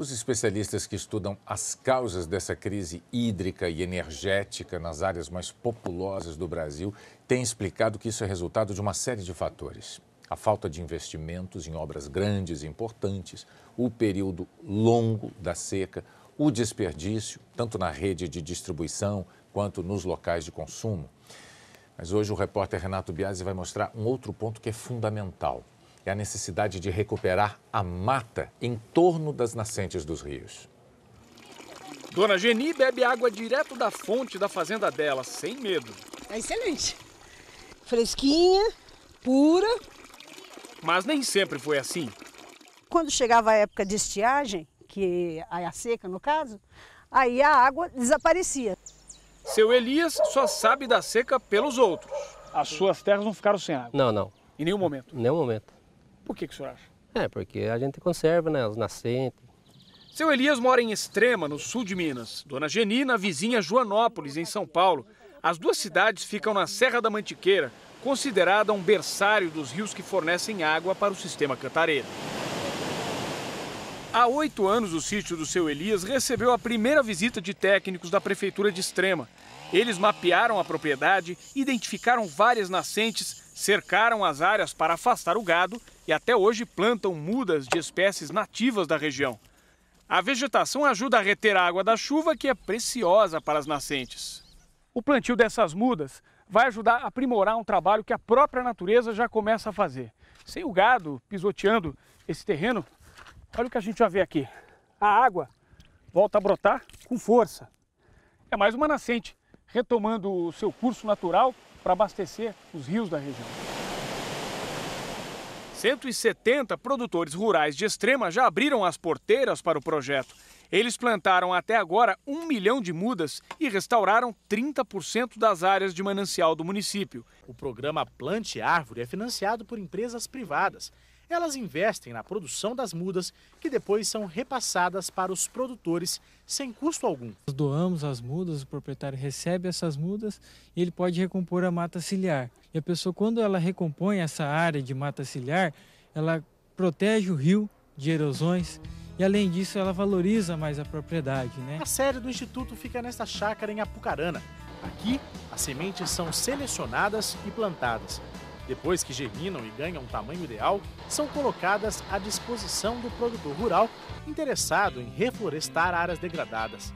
Os especialistas que estudam as causas dessa crise hídrica e energética nas áreas mais populosas do Brasil têm explicado que isso é resultado de uma série de fatores. A falta de investimentos em obras grandes e importantes, o período longo da seca, o desperdício, tanto na rede de distribuição quanto nos locais de consumo. Mas hoje o repórter Renato Biasi vai mostrar um outro ponto que é fundamental. É a necessidade de recuperar a mata em torno das nascentes dos rios. Dona Geni bebe água direto da fonte da fazenda dela, sem medo. É excelente. Fresquinha, pura. Mas nem sempre foi assim. Quando chegava a época de estiagem, que é a seca no caso, aí a água desaparecia. Seu Elias só sabe da seca pelos outros. As suas terras não ficaram sem água? Não. Em nenhum momento? Em nenhum momento. Por que o senhor acha? Porque a gente conserva, né, as nascentes. Seu Elias mora em Extrema, no sul de Minas. Dona Geni, na vizinha Joanópolis, em São Paulo. As duas cidades ficam na Serra da Mantiqueira, considerada um berçário dos rios que fornecem água para o sistema Cantareira. Há 8 anos, o sítio do seu Elias recebeu a primeira visita de técnicos da Prefeitura de Extrema. Eles mapearam a propriedade, identificaram várias nascentes, cercaram as áreas para afastar o gado e até hoje plantam mudas de espécies nativas da região. A vegetação ajuda a reter a água da chuva, que é preciosa para as nascentes. O plantio dessas mudas vai ajudar a aprimorar um trabalho que a própria natureza já começa a fazer. Sem o gado pisoteando esse terreno, olha o que a gente já vê aqui. A água volta a brotar com força. É mais uma nascente, retomando o seu curso natural para abastecer os rios da região. 170 produtores rurais de Extrema já abriram as porteiras para o projeto. Eles plantaram até agora 1 milhão de mudas e restauraram 30% das áreas de manancial do município. O programa Plante Árvore é financiado por empresas privadas. Elas investem na produção das mudas, que depois são repassadas para os produtores sem custo algum. Nós doamos as mudas, o proprietário recebe essas mudas e ele pode recompor a mata ciliar. E a pessoa, quando ela recompõe essa área de mata ciliar, ela protege o rio de erosões e, além disso, ela valoriza mais a propriedade, né? A sede do Instituto fica nesta chácara em Apucarana. Aqui, as sementes são selecionadas e plantadas. Depois que germinam e ganham um tamanho ideal, são colocadas à disposição do produtor rural interessado em reflorestar áreas degradadas.